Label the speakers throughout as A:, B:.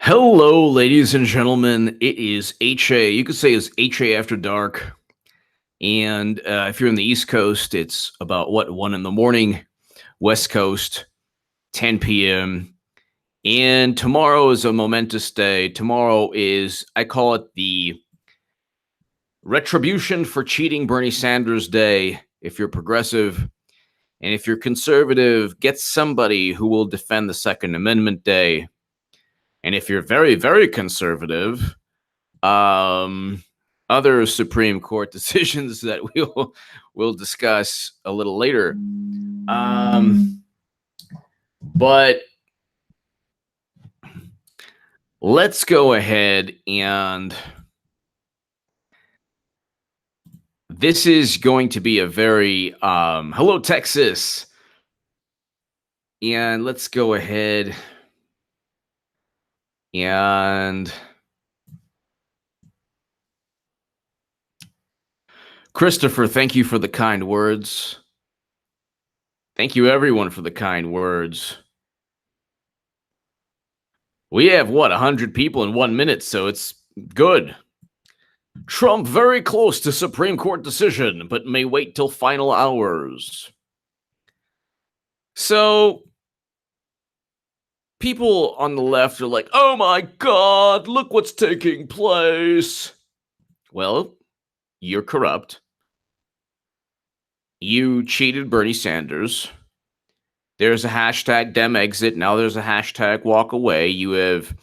A: Hello, ladies and gentlemen. It is HA. You could say it's HA After Dark. And if you're in the East Coast, it's about 1 in the morning. West Coast, 10 p.m. And tomorrow is a momentous day. Tomorrow is, I call it the Retribution for Cheating Bernie Sanders Day. If you're progressive and if you're conservative, get somebody who will defend the Second Amendment Day. And if you're very, very conservative, other Supreme Court decisions that we'll discuss a little later. But let's go ahead and this is going to be a very hello, Texas. And let's go ahead and Christopher, thank you for the kind words. Thank you, everyone, for the kind words. We have, 100 people in 1 minute, so it's good. Trump very close to Supreme Court decision, but may wait till final hours. So, people on the left are like, oh my God, look what's taking place. Well, you're corrupt. You cheated Bernie Sanders. There's a hashtag DemExit. Now there's a hashtag walk away. You have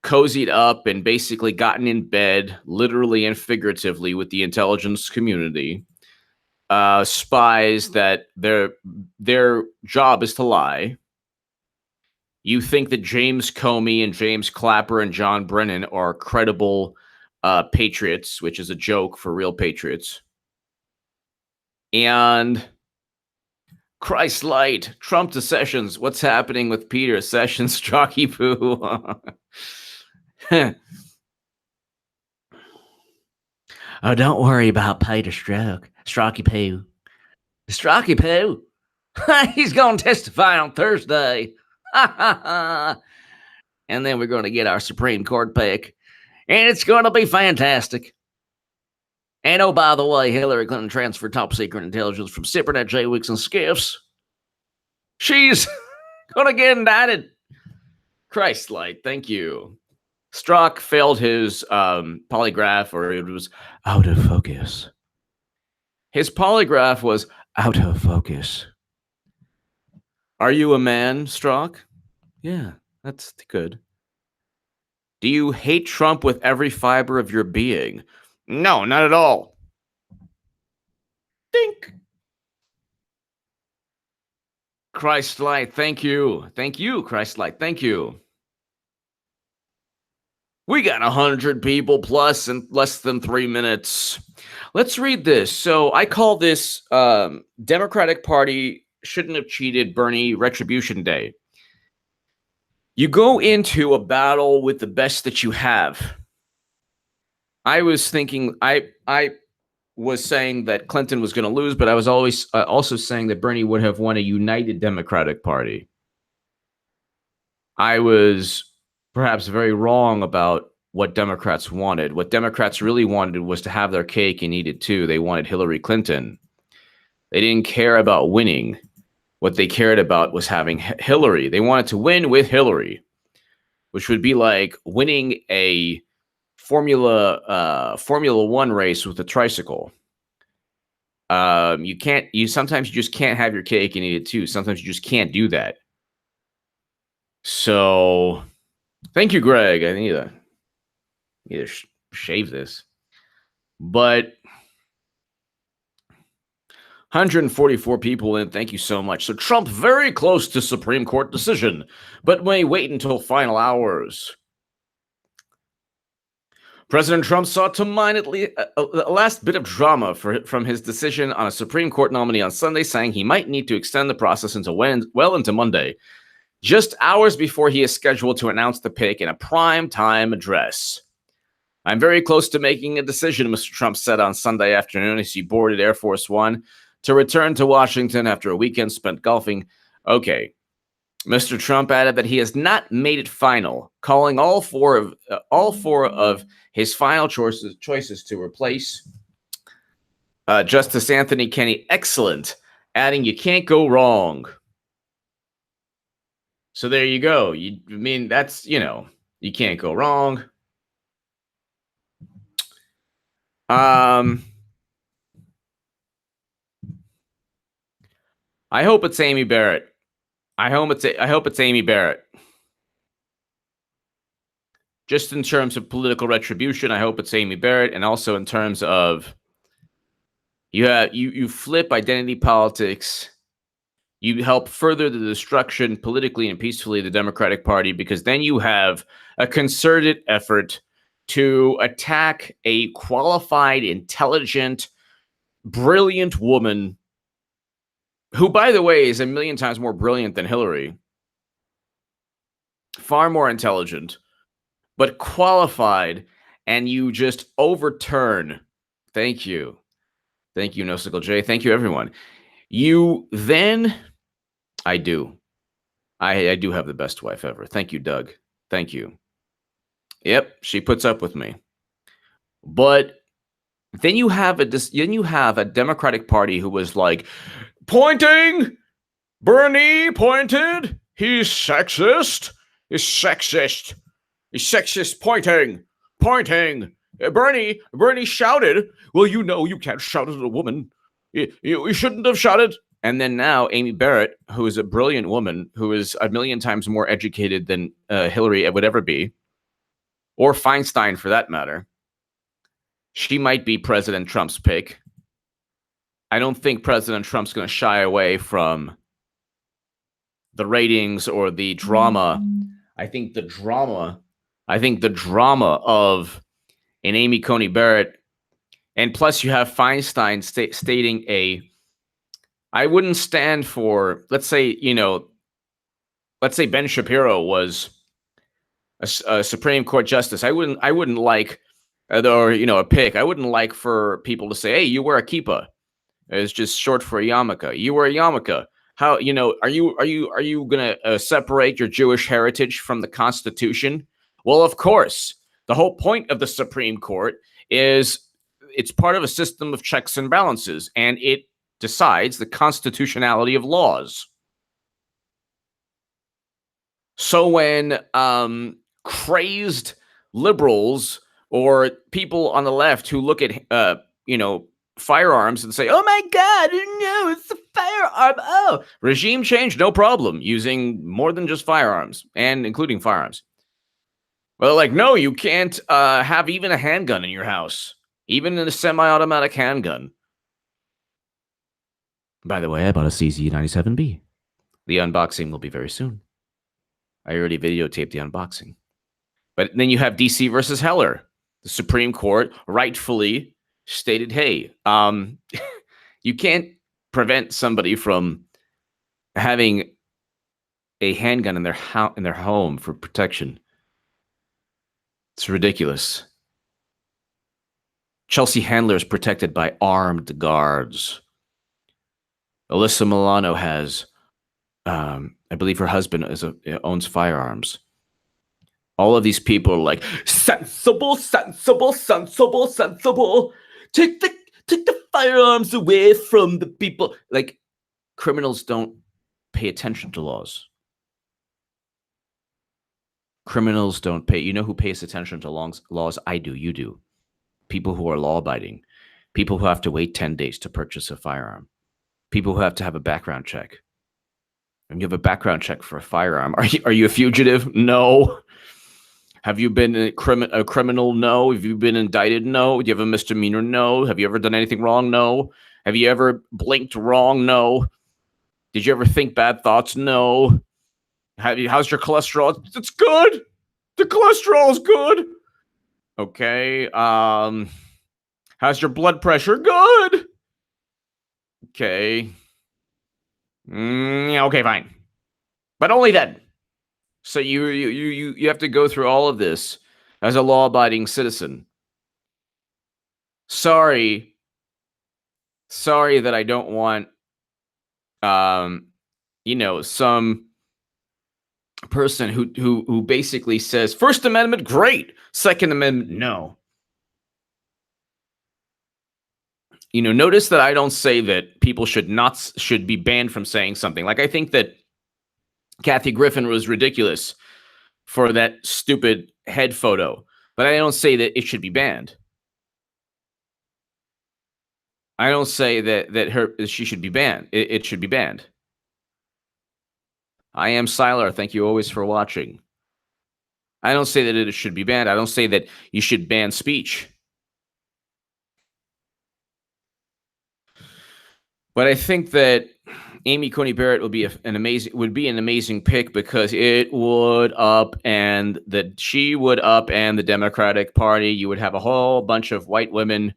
A: cozied up and basically gotten in bed, literally and figuratively, with the intelligence community. Spies that their job is to lie. You think that James Comey and James Clapper and John Brennan are credible patriots, which is a joke for real patriots. And Christ light, Trump to Sessions. What's happening with Peter Sessions, Chalky Poo? Oh, don't worry about Peter Strzok. Strocky Poo. Strocky Poo. He's going to testify on Thursday. And then we're going to get our Supreme Court pick. And it's going to be fantastic. And oh, by the way, Hillary Clinton transferred top secret intelligence from SIPRNet, JWICs, and SCIFs. She's going to get indicted. Christ light, thank you. Strzok failed his polygraph, or it was out of focus. His polygraph was out of focus. Are you a man, Strzok? Yeah, that's good. Do you hate Trump with every fiber of your being? No, not at all. Think. Christ-light, thank you. Thank you, Christ-light, thank you. We got 100 people plus in less than 3 minutes. Let's read this. So I call this Democratic Party shouldn't have cheated Bernie Retribution Day. You go into a battle with the best that you have. I was thinking, I was saying that Clinton was going to lose, but I was always also saying that Bernie would have won a united Democratic Party. I was perhaps very wrong about what Democrats wanted. What Democrats really wanted was to have their cake and eat it too. They wanted Hillary Clinton. They didn't care about winning. What they cared about was having Hillary. They wanted to win with Hillary, which would be like winning a Formula One race with a tricycle. Sometimes you just can't have your cake and eat it too. Sometimes you just can't do that. So, thank you, Greg. I need to shave this. But 144 people in. Thank you so much. So Trump very close to Supreme Court decision, but may wait until final hours. President Trump sought to mine at least a last bit of drama from his decision on a Supreme Court nominee on Sunday, saying he might need to extend the process well into Monday, just hours before he is scheduled to announce the pick in a prime time address. I'm very close to making a decision, Mr. Trump said on Sunday afternoon as he boarded Air Force One to return to Washington after a weekend spent golfing. Okay, Mr. Trump added that he has not made it final, calling all four of his final choices to replace Justice Anthony Kennedy excellent, adding, "You can't go wrong." So there you go. That's, you can't go wrong. I hope it's Amy Barrett. I hope it's Amy Barrett. Just in terms of political retribution, I hope it's Amy Barrett, and also in terms of you flip identity politics. You help further the destruction politically and peacefully of the Democratic Party, because then you have a concerted effort to attack a qualified, intelligent, brilliant woman who, by the way, is a million times more brilliant than Hillary. Far more intelligent, but qualified, and you just overturn. Thank you. Thank you, NoSickle J. Thank you, everyone. You then... I do. I do have the best wife ever. Thank you, Doug. Thank you. Yep, she puts up with me. But then you have a Democratic Party who was like, pointing, Bernie pointed, he's sexist, pointing. Bernie shouted, well, you can't shout at a woman. You shouldn't have shouted. And then now Amy Barrett, who is a brilliant woman, who is a million times more educated than Hillary would ever be, or Feinstein for that matter, she might be President Trump's pick. I don't think President Trump's going to shy away from the ratings or the drama. I think the drama of an Amy Coney Barrett, and plus you have Feinstein stating I wouldn't stand for, let's say Ben Shapiro was a Supreme Court justice. I wouldn't like, or a pick. I wouldn't like for people to say, "Hey, you wear a kippah." It's just short for a yarmulke. You wear a yarmulke. How are you gonna separate your Jewish heritage from the Constitution? Well, of course. The whole point of the Supreme Court is it's part of a system of checks and balances, and it decides the constitutionality of laws. So when crazed liberals or people on the left who look at firearms and say, "Oh my God, no, it's a firearm. Oh, regime change, no problem, using more than just firearms and including firearms." Well, like, no, you can't have even a handgun in your house, even in a semi-automatic handgun. By the way, I bought a CZ97B. The unboxing will be very soon. I already videotaped the unboxing. But then you have DC versus Heller. The Supreme Court rightfully stated, hey, you can't prevent somebody from having a handgun in their home for protection. It's ridiculous. Chelsea Handler is protected by armed guards. Alyssa Milano has, I believe her husband owns firearms. All of these people are like, sensible. Take the firearms away from the people. Like, criminals don't pay attention to laws. Criminals don't pay. You know who pays attention to laws? I do. You do. People who are law-abiding. People who have to wait 10 days to purchase a firearm. People who have to have a background check. And you have a background check for a firearm. Are you a fugitive? No. Have you been a criminal? No. Have you been indicted? No. Do you have a misdemeanor? No. Have you ever done anything wrong? No. Have you ever blinked wrong? No. Did you ever think bad thoughts? No. How's your cholesterol? It's good. The cholesterol is good. Okay. How's your blood pressure? Good. Okay. Okay, fine. But only then. So you have to go through all of this as a law-abiding citizen. Sorry that I don't want some person who basically says First Amendment, great. Second Amendment, no. You know, notice that I don't say that people should be banned from saying something. Like, I think that Kathy Griffin was ridiculous for that stupid head photo, but I don't say that it should be banned. I don't say that she should be banned. It should be banned. I am Siler. Thank you always for watching. I don't say that it should be banned. I don't say that you should ban speech. But I think that Amy Coney Barrett would be an amazing pick, because it would upend the Democratic Party. You would have a whole bunch of white women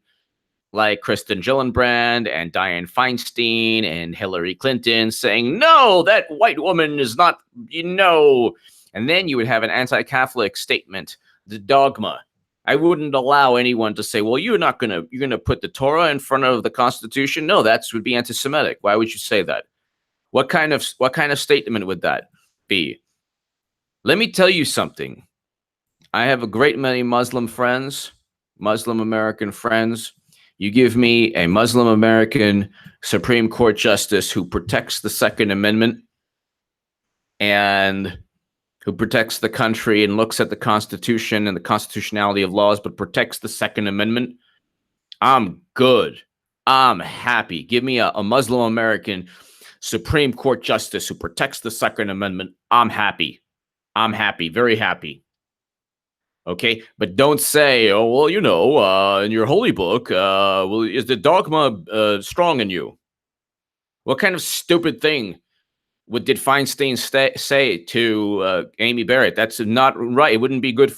A: like Kristen Gillibrand and Dianne Feinstein and Hillary Clinton saying, no, that white woman is not, and then you would have an anti-Catholic statement, the dogma. I wouldn't allow anyone to say, well, you're going to put the Torah in front of the Constitution. No, that would be anti-Semitic. Why would you say that? What kind of statement would that be? Let me tell you something. I have a great many Muslim friends, Muslim American friends. You give me a Muslim American Supreme Court justice who protects the Second Amendment and who protects the country and looks at the Constitution and the constitutionality of laws, but protects the Second Amendment, I'm good. I'm happy. Give me a Muslim American Supreme Court justice who protects the Second Amendment. I'm happy. I'm happy. Very happy. Okay, but don't say, oh, well, in your holy book, well, is the dogma strong in you? What kind of stupid thing did Feinstein say to Amy Barrett? That's not right. It wouldn't be good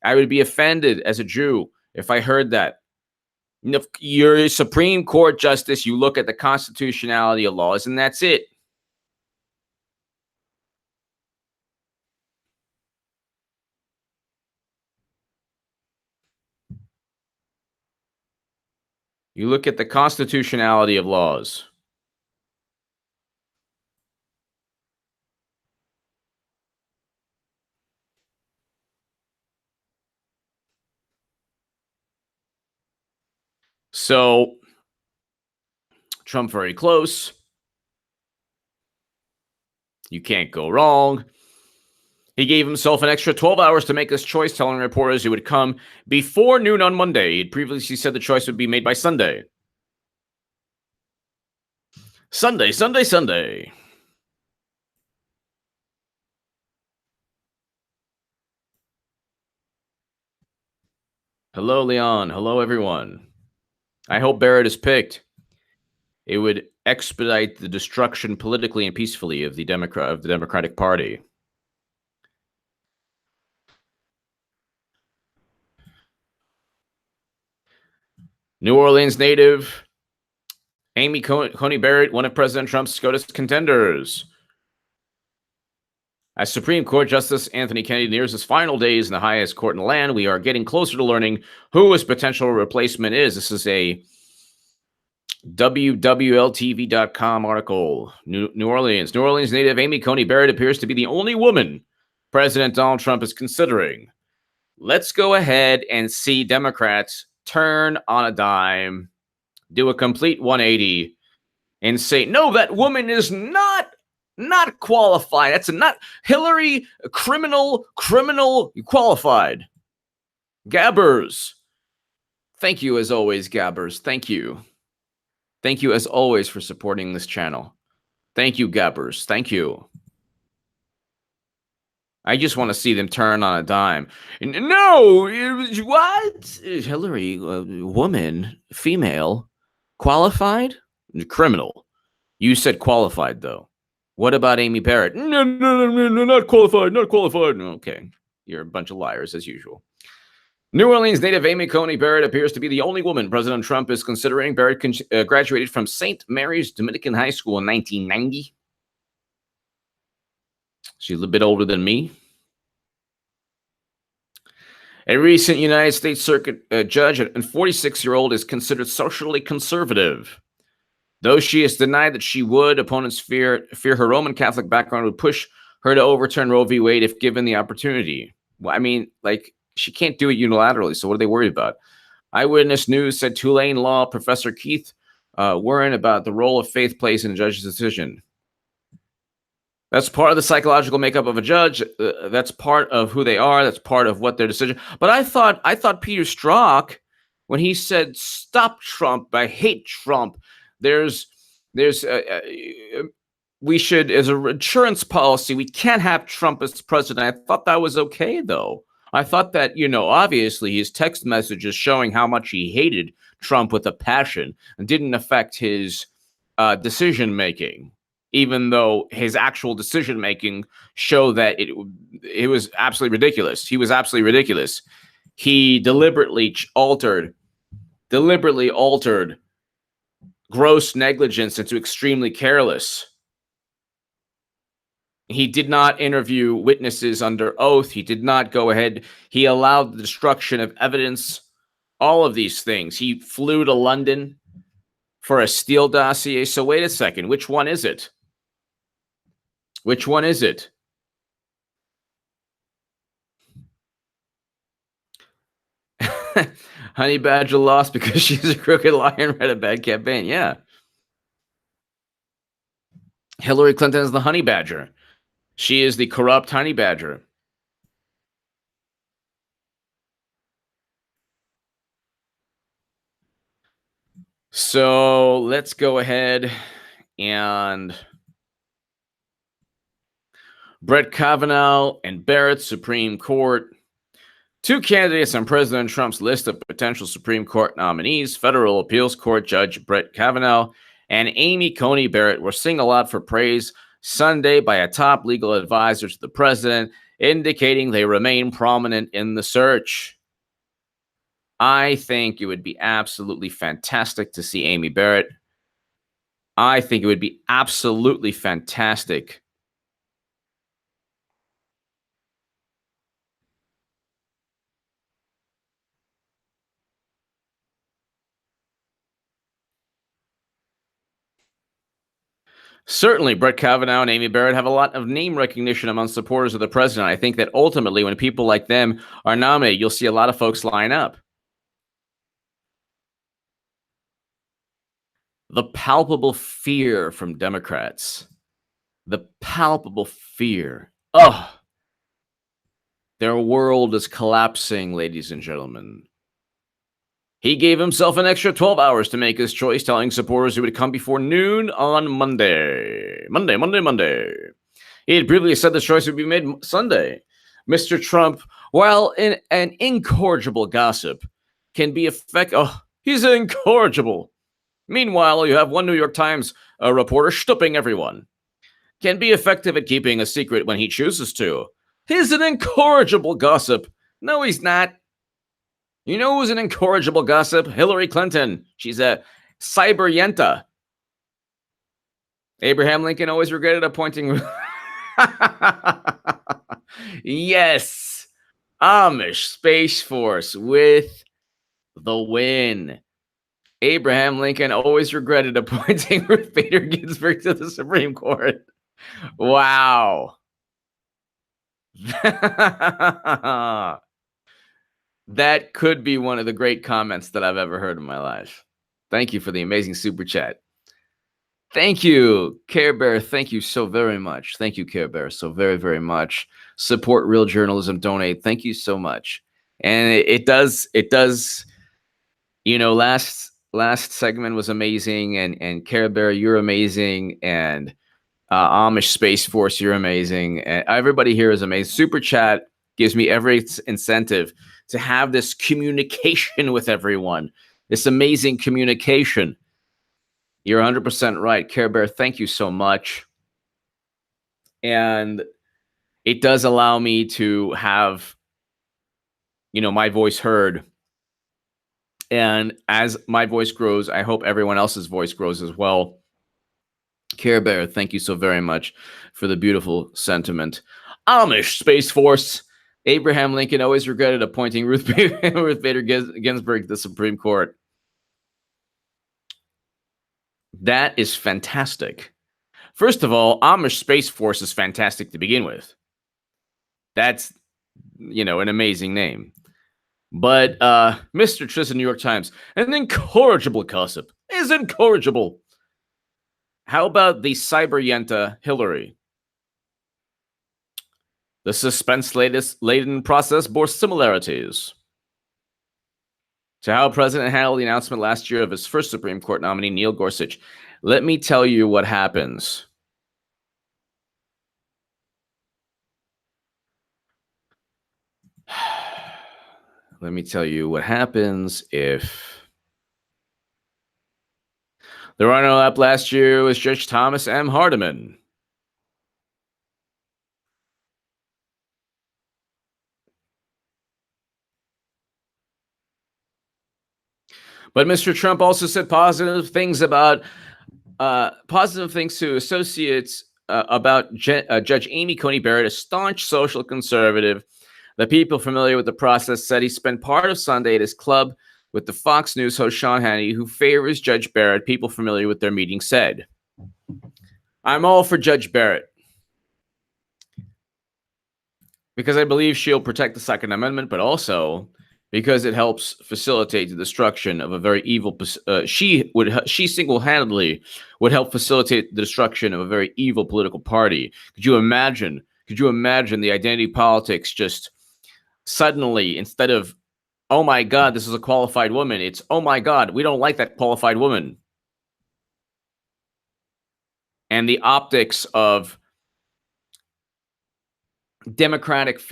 A: I would be offended as a Jew if I heard that. You're a Supreme Court justice. You look at the constitutionality of laws, and that's it. You look at the constitutionality of laws. So, Trump very close. You can't go wrong. He gave himself an extra 12 hours to make this choice, telling reporters it would come before noon on Monday. He'd previously said the choice would be made by Sunday. Sunday. Hello, Leon. Hello, everyone. I hope Barrett is picked. It would expedite the destruction politically and peacefully of the Democratic Party. New Orleans native Amy Coney Barrett, one of President Trump's Scotus contenders. As Supreme Court Justice Anthony Kennedy nears his final days in the highest court in the land, we are getting closer to learning who his potential replacement is. This is a WWLTV.com article. New Orleans native Amy Coney Barrett appears to be the only woman President Donald Trump is considering. Let's go ahead and see Democrats turn on a dime, do a complete 180, and say, no, that woman is not qualified. That's not Hillary, criminal qualified. Gabbers. Thank you as always, Gabbers. Thank you. Thank you as always for supporting this channel. Thank you, Gabbers. Thank you. I just want to see them turn on a dime. No, what? Hillary, woman, female, qualified? Criminal. You said qualified, though. What about Amy Barrett? No, not qualified, Okay, you're a bunch of liars, as usual. New Orleans native Amy Coney Barrett appears to be the only woman President Trump is considering. Barrett graduated from St. Mary's Dominican High School in 1990. She's a little bit older than me. A recent United States Circuit judge and 46-year-old is considered socially conservative. Though she has denied that she would, opponents fear her Roman Catholic background would push her to overturn Roe v. Wade if given the opportunity. Well, I mean, like, she can't do it unilaterally, so what are they worried about? Eyewitness News said Tulane Law Professor Keith Warren about the role of faith plays in a judge's decision. That's part of the psychological makeup of a judge. That's part of who they are. That's part of what their decision. But I thought Peter Strzok, when he said "Stop Trump," I hate Trump. We should, as a insurance policy, we can't have Trump as president. I thought that was okay, though. I thought that, obviously his text messages showing how much he hated Trump with a passion and didn't affect his decision making, even though his actual decision making showed that it was absolutely ridiculous. He was absolutely ridiculous. He deliberately altered gross negligence into extremely careless. He did not interview witnesses under oath. He did not go ahead. He allowed the destruction of evidence, all of these things. He flew to London for a Steele dossier. So wait a second. Which one is it? Which one is it? Honey Badger lost because she's a crooked liar and ran a bad campaign. Yeah. Hillary Clinton is the honey badger. She is the corrupt honey badger. So let's go ahead and Brett Kavanaugh and Barrett, Supreme Court. Two candidates on President Trump's list of potential Supreme Court nominees, Federal Appeals Court Judge Brett Kavanaugh and Amy Coney Barrett, were singled out for praise Sunday by a top legal advisor to the president, indicating they remain prominent in the search. I think it would be absolutely fantastic to see Amy Barrett. I think it would be absolutely fantastic. Certainly, Brett Kavanaugh and Amy Barrett have a lot of name recognition among supporters of the president. I think that ultimately, when people like them are nominated, you'll see a lot of folks line up. The palpable fear from Democrats. The palpable fear. Oh, their world is collapsing, ladies and gentlemen. He gave himself an extra 12 hours to make his choice, telling supporters he would come before noon on Monday. Monday. He had previously said the choice would be made Sunday. Mr. Trump, while an incorrigible gossip, can be effective. Oh, he's incorrigible. Meanwhile, you have one New York Times reporter stooping everyone. Can be effective at keeping a secret when he chooses to. He's an incorrigible gossip. No, he's not. You know who's an incorrigible gossip? Hillary Clinton. She's a cyber yenta. Abraham Lincoln always regretted appointing. Yes. Amish Space Force with the win. Abraham Lincoln always regretted appointing Ruth Bader Ginsburg to the Supreme Court. Wow. That could be one of the great comments that I've ever heard in my life. Thank you for the amazing super chat. Thank you, Care Bear. Thank you so very much. Thank you, Care Bear, so very, very much. Support real journalism. Donate. Thank you so much. And it does. Last segment was amazing, and Care Bear, you're amazing, and Amish Space Force, you're amazing. And everybody here is amazing. Super chat gives me every incentive to have this communication with everyone, this amazing communication. You're 100% right, Care Bear. Thank you so much. And it does allow me to have, my voice heard. And as my voice grows, I hope everyone else's voice grows as well. Care Bear, thank you so very much for the beautiful sentiment. Amish Space Force. Abraham Lincoln always regretted appointing Ruth Bader Ginsburg to the Supreme Court. That is fantastic. First of all, Amish Space Force is fantastic to begin with. That's, an amazing name. But Mr. Tris, New York Times, an incorrigible gossip is incorrigible. How about the cyber yenta Hillary? The suspense-laden process bore similarities to how President handled the announcement last year of his first Supreme Court nominee, Neil Gorsuch. Let me tell you what happens. Let me tell you what happens if the runner-up last year was Judge Thomas M. Hardiman. But Mr. Trump also said positive things to associates about Judge Amy Coney Barrett, a staunch social conservative. The people familiar with the process said he spent part of Sunday at his club with the Fox News host Sean Hannity, who favors Judge Barrett. People familiar with their meeting said, "I'm all for Judge Barrett because I believe she'll protect the Second Amendment, but also because it helps facilitate the destruction of a very evil. She single-handedly would help facilitate the destruction of a very evil political party. Could you imagine the identity politics just suddenly, instead of, oh my God, this is a qualified woman, it's, oh my God, we don't like that qualified woman. And the optics of Democratic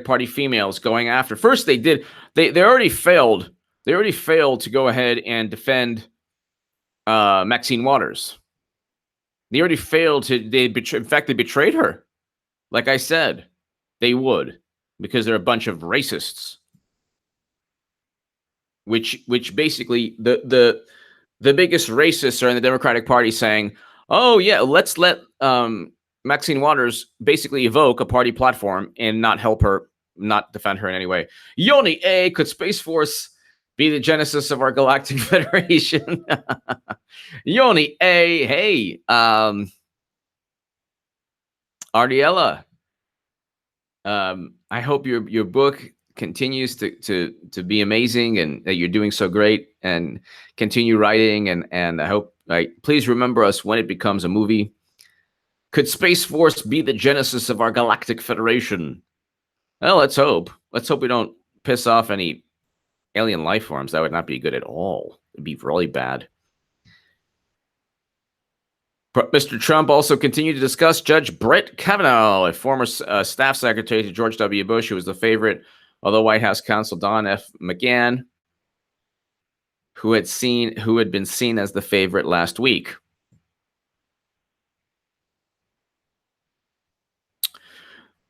A: Party females going after. First, they already failed. They already failed to go ahead and defend Maxine Waters. They already failed to. In fact, they betrayed her. Like I said, they would, because they're a bunch of racists. Which basically the biggest racists are in the Democratic Party saying, "Oh yeah, let's let Maxine Waters basically evoke a party platform and not help her, not defend her in any way." Yoni A, could Space Force be the genesis of our Galactic Federation? Yoni A, hey, Ardiella, I hope your book continues to be amazing and that you're doing so great, and continue writing, and I hope, please remember us when it becomes a movie. Could Space Force be the genesis of our Galactic Federation? Well, let's hope. Let's hope we don't piss off any alien life forms. That would not be good at all. It'd be really bad. Mr. Trump also continued to discuss Judge Brett Kavanaugh, a former staff secretary to George W. Bush, who was the favorite, although White House counsel Don F. McGahn, who had been seen as the favorite last week.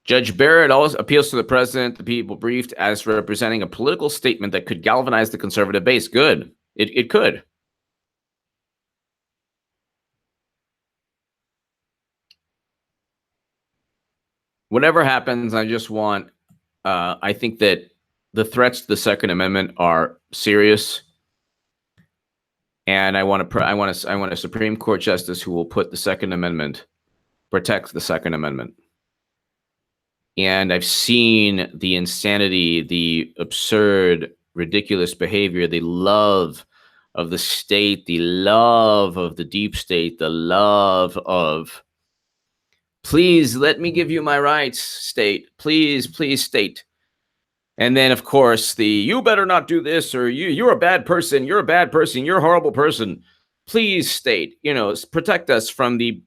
A: Judge Barrett also appeals to the president, the people briefed, as representing a political statement that could galvanize the conservative base. Good. It could. Whatever happens, I just want, I think that the threats to the Second Amendment are serious. And I want a Supreme Court justice who will put the Second Amendment, protect the Second Amendment. And I've seen the insanity, the absurd, ridiculous behavior, the love of the state, the love of the deep state, the love of, please let me give you my rights, state. Please, please, state. And then, of course, you better not do this, or you're a bad person. You're a bad person. You're a horrible person. Please, state, protect us from the,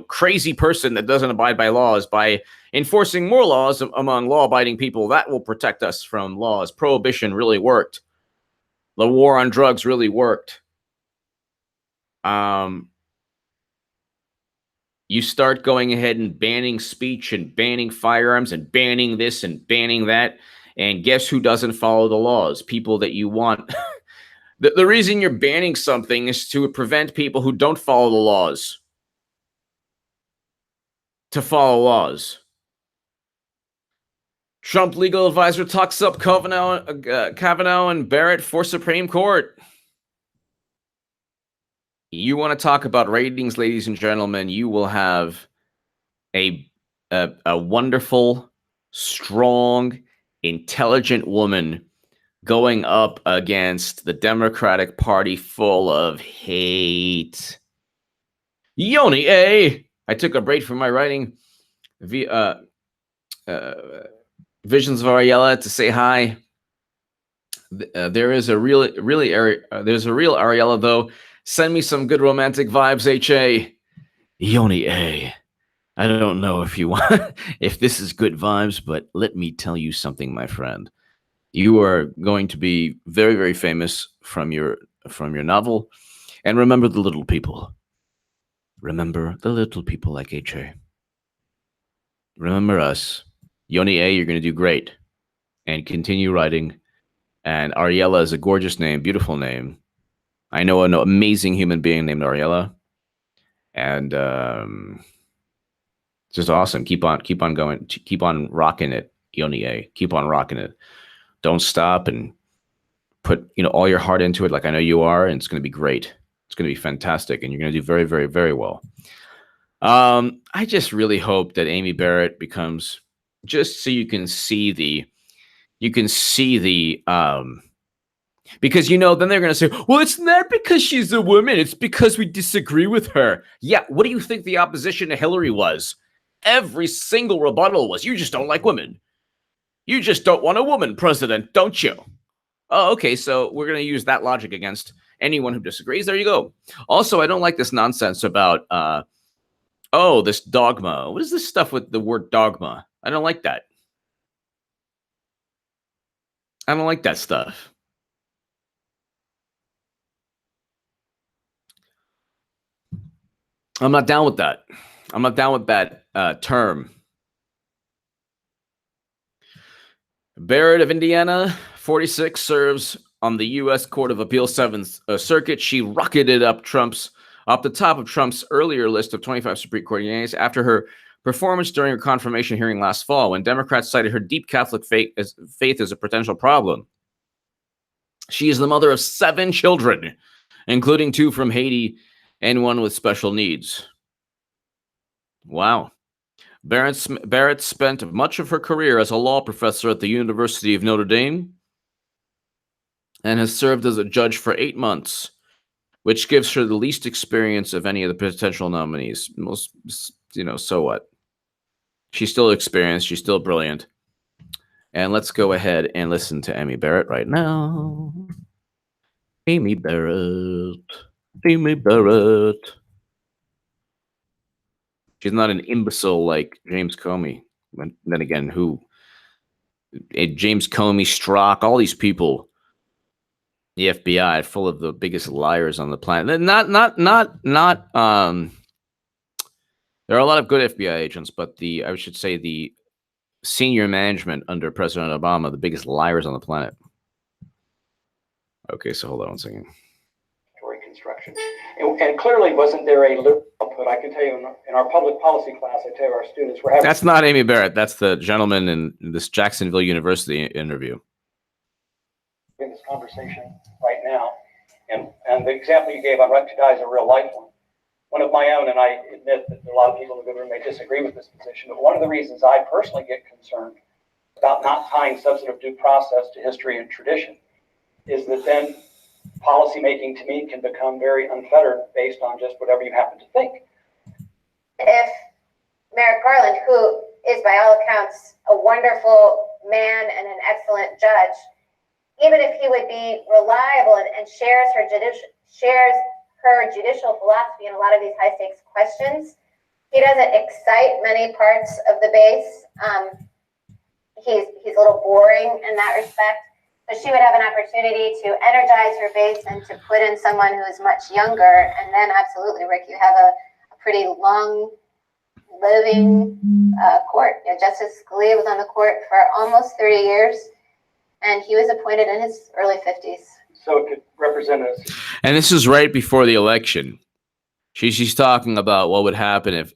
A: crazy person that doesn't abide by laws by enforcing more laws among law-abiding people. That will protect us from laws. Prohibition really worked. The war on drugs really worked. You start going ahead and banning speech and banning firearms and banning this and banning that. And guess who doesn't follow the laws? People that you want. The reason you're banning something is to prevent people who don't follow the laws to follow laws. Trump legal advisor talks up Kavanaugh and Barrett for Supreme Court. You want to talk about ratings, ladies and gentlemen, you will have a wonderful, strong, intelligent woman going up against the Democratic Party full of hate. Yoni A. I took a break from my writing. Visions of Ariella to say hi. There is a real Ariella though. Send me some good romantic vibes, HA. Yoni A. I don't know if you want if this is good vibes, but let me tell you something, my friend. You are going to be very, very famous from your novel. And remember the little people. Remember the little people like HA. Remember us. Yoni A, you're going to do great. And continue writing. And Ariella is a gorgeous name, beautiful name. I know an amazing human being named Ariella. And just awesome. Keep on going. Keep on rocking it, Yoni A. Keep on rocking it. Don't stop and put all your heart into it like I know you are, and it's going to be great. It's going to be fantastic, and you're going to do very, very, very well. I just really hope that Amy Barrett becomes, just so you can see the because then they're going to say, well, it's not because she's a woman, it's because we disagree with her. Yeah, what do you think the opposition to Hillary was? Every single rebuttal was, you just don't like women. You just don't want a woman president, don't you? Oh, okay, so we're going to use that logic against anyone who disagrees. There you go. Also, I don't like this nonsense about, this dogma. What is this stuff with the word dogma? I don't like that. I don't like that stuff. I'm not down with that. I'm not down with that term. Barrett of Indiana, 46, serves on the U.S. Court of Appeals 7th Circuit. She rocketed up the top of Trump's earlier list of 25 Supreme Court nominees after her performance during her confirmation hearing last fall, when Democrats cited her deep Catholic faith as a potential problem. She is the mother of 7 children, including 2 from Haiti and 1 with special needs. Wow. Barrett spent much of her career as a law professor at the University of Notre Dame and has served as a judge for 8 months, which gives her the least experience of any of the potential nominees. Most, so what? She's still experienced. She's still brilliant. And let's go ahead and listen to Amy Barrett right now. Amy Barrett. Amy Barrett. She's not an imbecile like James Comey. And then again, who? James Comey, Strzok, all these people. The FBI, full of the biggest liars on the planet. Not. There are a lot of good FBI agents, but I should say the senior management under President Obama, the biggest liars on the planet. Okay, so hold on one second.
B: Construction. And clearly wasn't there a liberal output. I can tell you in our public policy class, I tell our students we're having...
A: That's not Amy Barrett. That's the gentleman in this Jacksonville University interview.
B: In this conversation right now, and the example you gave on Rectidai is a real life one of my own, and I admit that a lot of people in the good room may disagree with this position, but one of the reasons I personally get concerned about not tying substantive due process to history and tradition is that then policymaking to me can become very unfettered based on just whatever you happen to think.
C: If Merrick Garland, who is by all accounts a wonderful man and an excellent judge, even if he would be reliable and shares her judicial philosophy in a lot of these high stakes questions, he doesn't excite many parts of the base. He's a little boring in that respect. So she would have an opportunity to energize her base and to put in someone who is much younger. And then absolutely, Rick, you have a pretty long living court. Justice Scalia was on the court for almost 30 years, and he was appointed in his early 50s.
B: So it could represent us.
A: And this is right before the election. She's talking about what would happen if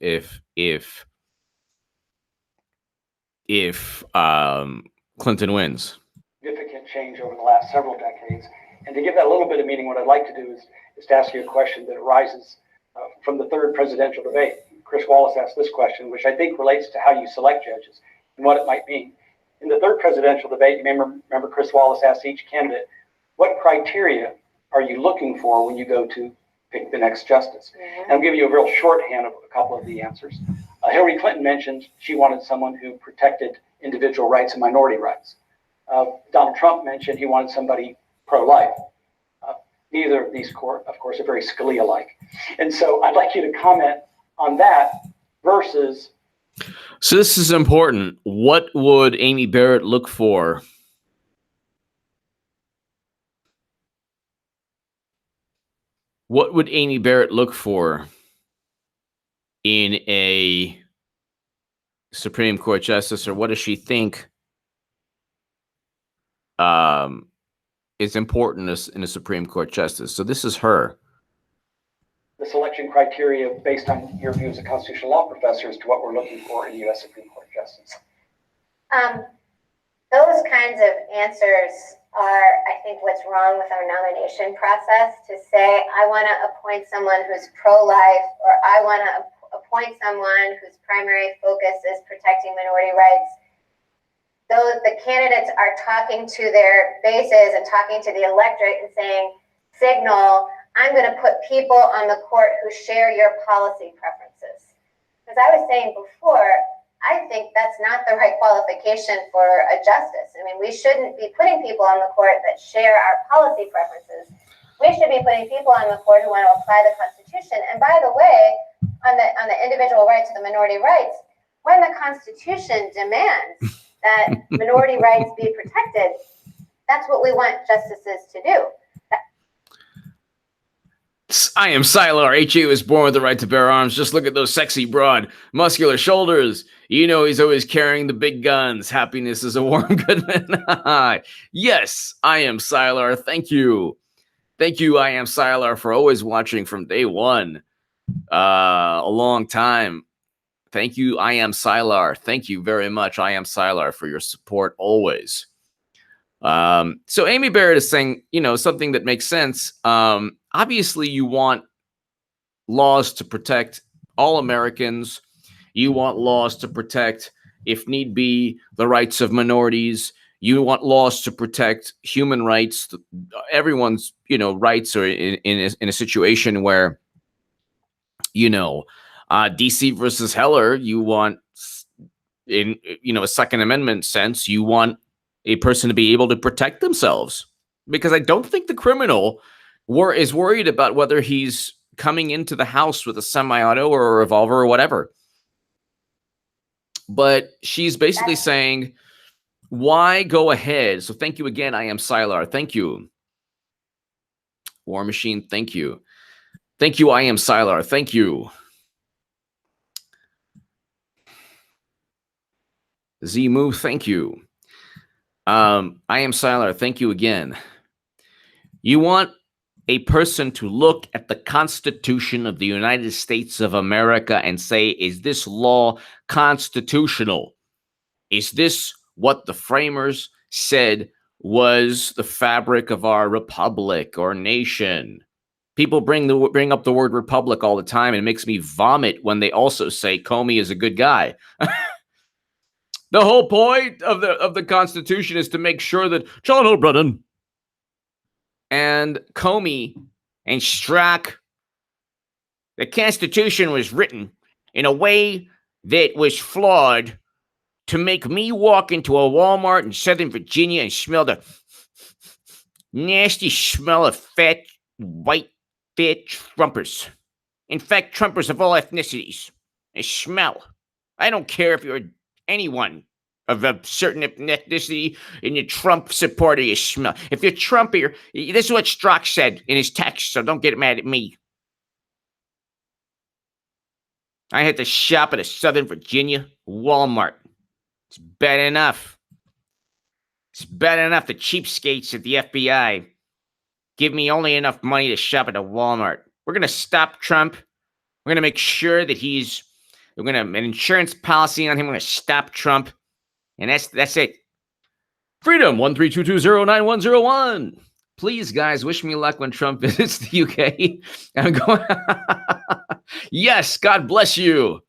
A: Clinton wins.
B: Significant change over the last several decades And to give that a little bit of meaning, what I'd like to do is to ask you a question that arises from the third presidential debate. Chris Wallace asked this question, which I think relates to how you select judges and what it might mean. In the third presidential debate, you may remember Chris Wallace asked each candidate, what criteria are you looking for when you go to pick the next justice? And I'll give you a real shorthand of a couple of the answers. Hillary Clinton mentioned she wanted someone who protected individual rights and minority rights. Donald Trump mentioned he wanted somebody pro-life. Neither of these, of course, are very Scalia-like. And so I'd like you to comment on that versus...
A: So this is important. What would Amy Barrett look for? What would Amy Barrett look for in a Supreme Court justice, or what does she think is important in a Supreme Court justice? So this is her.
B: The selection criteria based on your view as a constitutional law professor as to what we're looking for in the U.S. Supreme Court justice.
C: Those kinds of answers are, I think, what's wrong with our nomination process. To say, I want to appoint someone who's pro-life, or I want to appoint someone whose primary focus is protecting minority rights. Though the candidates are talking to their bases and talking to the electorate and saying, signal, I'm going to put people on the court who share your policy preferences. As I was saying before, I think that's not the right qualification for a justice. I mean, we shouldn't be putting people on the court that share our policy preferences. We should be putting people on the court who want to apply the Constitution. And by the way, on the individual rights to the minority rights, when the Constitution demands that minority rights be protected, that's what we want justices to do.
A: I am Sylar. HA was born with the right to bear arms. Just look at those sexy, broad, muscular shoulders. You know he's always carrying the big guns. Happiness is a warm Goodman. Yes, I am Sylar. Thank you. Thank you, I am Sylar, for always watching from day one. A long time. Thank you, I am Sylar. Thank you very much, I am Sylar, for your support always. So Amy Barrett is saying, something that makes sense. Obviously, you want laws to protect all Americans. You want laws to protect, if need be, the rights of minorities. You want laws to protect human rights. Everyone's, rights are in a situation where, DC versus Heller, you want, in a Second Amendment sense, you want a person to be able to protect themselves, because I don't think the criminal is worried about whether he's coming into the house with a semi-auto or a revolver or whatever. But she's basically saying, why go ahead? So thank you again, I am Sylar. Thank you. War Machine, thank you. Thank you, I am Sylar. Thank you. Z-Move, thank you. I am Sylar. Thank you again. You want a person to look at the Constitution of the United States of America and say, is this law constitutional? Is this what the framers said was the fabric of our republic or nation? People bring up the word republic all the time, and it makes me vomit when they also say Comey is a good guy. The whole point of the Constitution is to make sure that John O'Brien and Comey and Strzok, the Constitution was written in a way that was flawed to make me walk into a Walmart in Southern Virginia and smell the nasty smell of fat, white, fat Trumpers. In fact, Trumpers of all ethnicities. They smell. I don't care if you're anyone of a certain ethnicity and you're Trump supporter, you smell. If you're Trump, this is what Strzok said in his text, so don't get mad at me. I had to shop at a Southern Virginia Walmart. It's bad enough. It's bad enough the cheapskates at the FBI give me only enough money to shop at a Walmart. We're going to stop Trump. We're going to make sure that we're going to have an insurance policy on him. We're going to stop Trump. And that's it. Freedom 132209101. Please, guys, wish me luck when Trump visits the UK. I'm going. Yes, God bless you.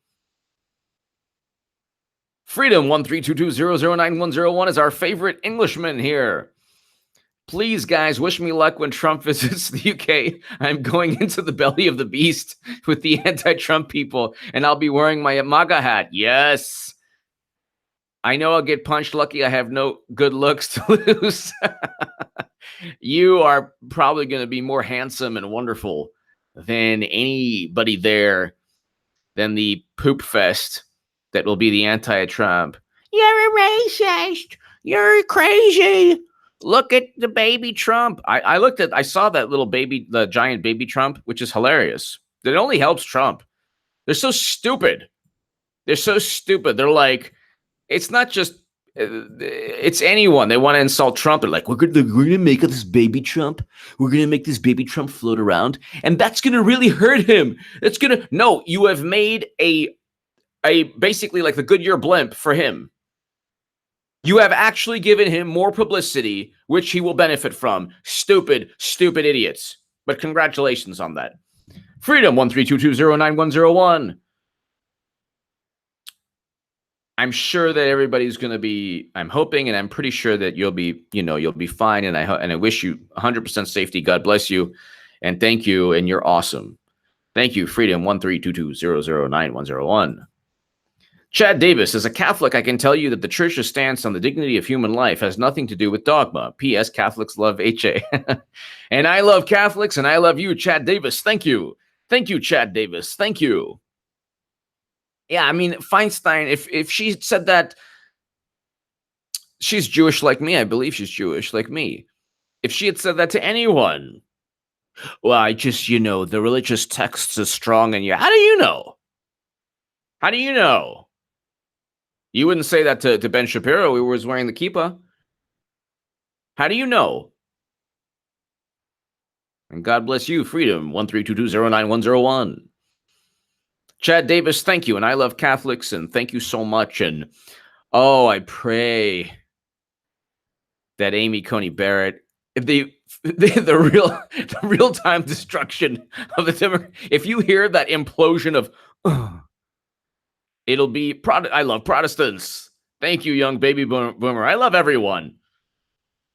A: Freedom 13220091101 is our favorite Englishman here. Please, guys, wish me luck when Trump visits the UK. I'm going into the belly of the beast with the anti-Trump people, and I'll be wearing my MAGA hat. Yes. I know I'll get punched. Lucky I have no good looks to lose. You are probably going to be more handsome and wonderful than anybody there, than the poop fest that will be the anti-Trump. You're a racist. You're crazy. Look at the baby Trump. I saw that little baby, the giant baby Trump, which is hilarious. It only helps Trump. They're so stupid. They're so stupid. They're like, it's not just, it's anyone. They want to insult Trump. They're like, we're gonna make this baby Trump. We're gonna make this baby Trump float around, and that's gonna really hurt him. It's gonna. No, you have made a basically like the Goodyear blimp for him. You have actually given him more publicity, which he will benefit from. Stupid, stupid idiots. But congratulations on that. Freedom 132209101. I'm sure that everybody's going to be, I'm hoping, and I'm pretty sure that you'll be, you'll be fine. And I wish you 100% safety. God bless you. And thank you. And you're awesome. Thank you. Freedom 13220091101. Chad Davis, as a Catholic, I can tell you that the Church's stance on the dignity of human life has nothing to do with dogma. P.S. Catholics love HA. And I love Catholics, and I love you, Chad Davis. Thank you. Thank you, Chad Davis. Thank you. Yeah, I mean, Feinstein, if she said that, she's Jewish like me. I believe she's Jewish like me. If she had said that to anyone, well, I just, the religious text is strong in you. How do you know? How do you know? You wouldn't say that to Ben Shapiro, who was wearing the kippah. How do you know? And God bless you, Freedom 132209101. Chad Davis, thank you. And I love Catholics, and thank you so much. And I pray that Amy Coney Barrett, the real-time destruction of the Democrat, if you hear that implosion of it'll be I love Protestants. Thank you, young baby boomer. I love everyone.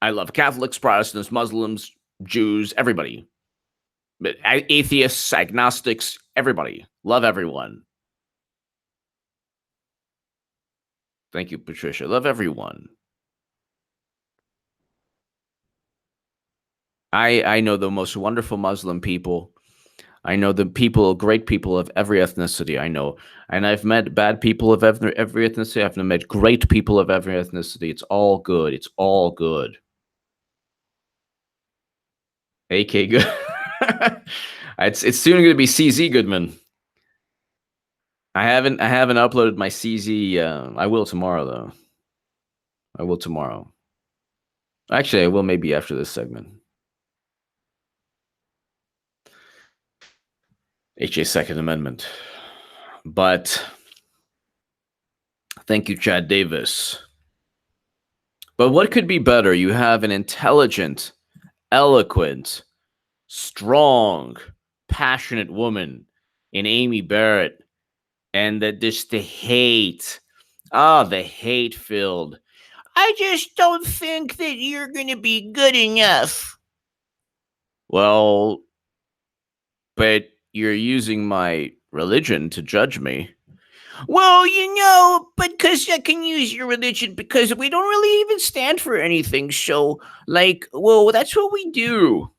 A: I love Catholics, Protestants, Muslims, Jews, everybody. But atheists, agnostics, everybody. Love everyone. Thank you, Patricia. Love everyone. I know the most wonderful Muslim people. I know the great people of every ethnicity. I know. And I've met bad people of every ethnicity. I've met great people of every ethnicity. It's all good. It's all good. AK good. It's soon going to be CZ Goodman. I haven't uploaded my CZ. I will tomorrow, though. I will tomorrow. Actually, I will maybe after this segment. HA Second Amendment. But thank you, Chad Davis. But what could be better? You have an intelligent, eloquent, strong, passionate woman in Amy Barrett, and that just the hate. The hate-filled. I just don't think that you're going to be good enough. Well, but you're using my religion to judge me. Well, because I can use your religion because we don't really even stand for anything. So, that's what we do.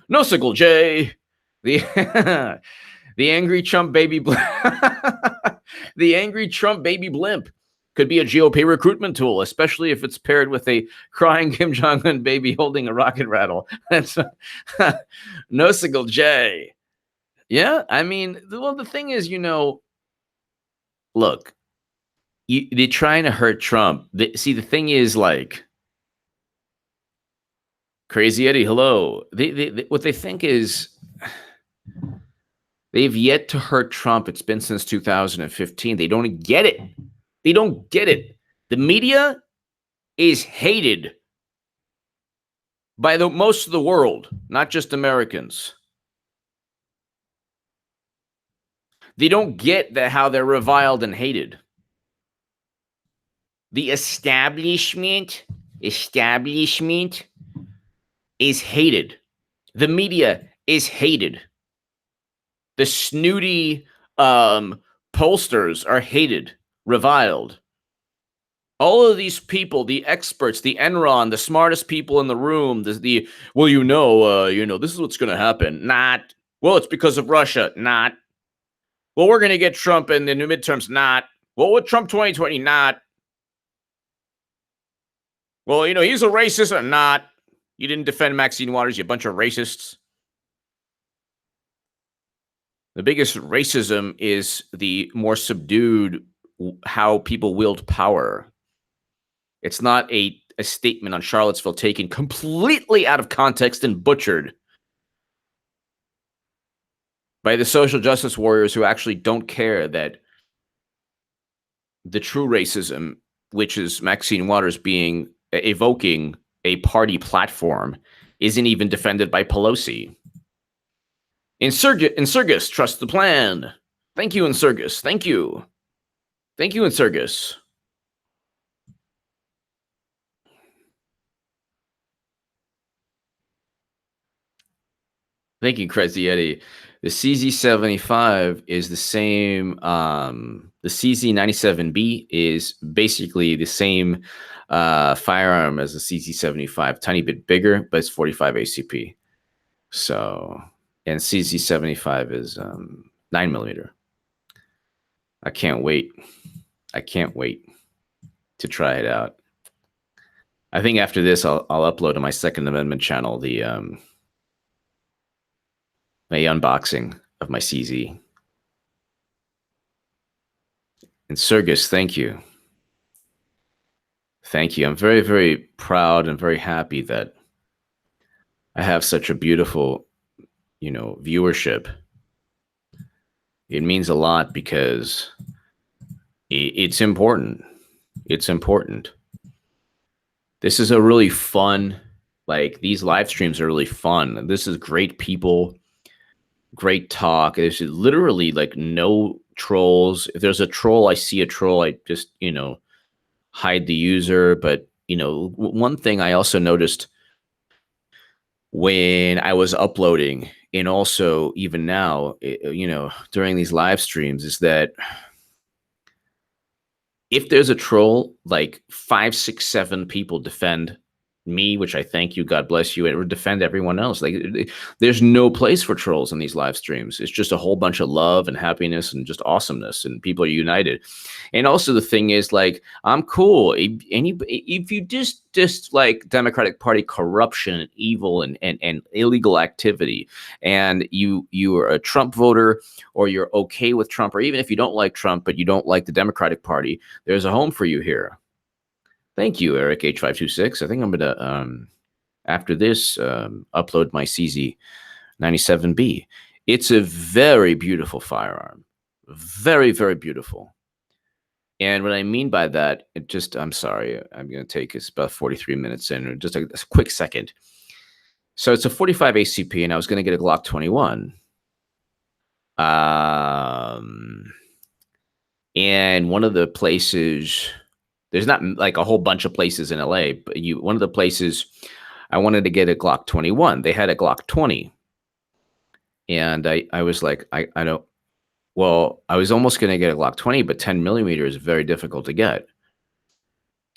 A: No, Sickle J. The angry Trump baby blimp. The angry Trump baby blimp could be a GOP recruitment tool, especially if it's paired with a crying Kim Jong-un baby holding a rocket rattle. That's No, Sickle J. Yeah, I mean, the thing is, look, they're trying to hurt Trump. The thing is, Crazy Eddie, hello. What they think is they've yet to hurt Trump. It's been since 2015. They don't get it. They don't get it. The media is hated by the most of the world, not just Americans. They don't get how they're reviled and hated. The establishment is hated. The media is hated. The snooty pollsters are hated, reviled. All of these people, the experts, the Enron, the smartest people in the room, this is what's going to happen. Not, well, it's because of Russia. Not, well, we're going to get Trump in the new midterms. Not, well, with Trump 2020. Not, well, he's a racist or not. You didn't defend Maxine Waters, you bunch of racists. The biggest racism is the more subdued how people wield power. It's not a statement on Charlottesville taken completely out of context and butchered by the social justice warriors who actually don't care that the true racism, which is Maxine Waters evoking a party platform, isn't even defended by Pelosi. Insurgus, trust the plan. Thank you, Insurgus. Thank you. Thank you, Insurgus. Thank you, Crazy Eddie. The CZ75 is the same. The CZ97B is basically the same firearm as the CZ75, tiny bit bigger, but it's 45 ACP. So, and CZ75 is 9mm. I can't wait. I can't wait to try it out. I think after this, I'll upload to my Second Amendment channel the my unboxing of my CZ. And Sergis, thank you. Thank you. I'm very, very proud and very happy that I have such a beautiful, viewership. It means a lot because it's important. It's important. This is a really fun, these live streams are really fun. This is great people, great talk. There's literally no trolls. If there's a troll, I see a troll, I just, hide the user. But, one thing I also noticed when I was uploading, and also even now, during these live streams, is that if there's a troll, 5, 6, 7 people defend me, which I thank you, God bless you, and defend everyone else. There's no place for trolls in these live streams. It's just a whole bunch of love and happiness and just awesomeness, and people are united. And also the thing is, I'm cool. If you just Democratic Party corruption and evil and illegal activity, and you are a Trump voter, or you're okay with Trump, or even if you don't like Trump but you don't like the Democratic Party, there's a home for you here. Thank you, Eric H526. I think I'm gonna after this upload my CZ97B. It's a very beautiful firearm, very, very beautiful. And what I mean by that, I'm sorry, I'm gonna take it's about 43 minutes in, just a quick second. So it's a 45 ACP, and I was gonna get a Glock 21. And one of the places. There's not a whole bunch of places in LA, but one of the places I wanted to get a Glock 21. They had a Glock 20. And I was like, I don't, well, I was almost going to get a Glock 20, but 10mm is very difficult to get.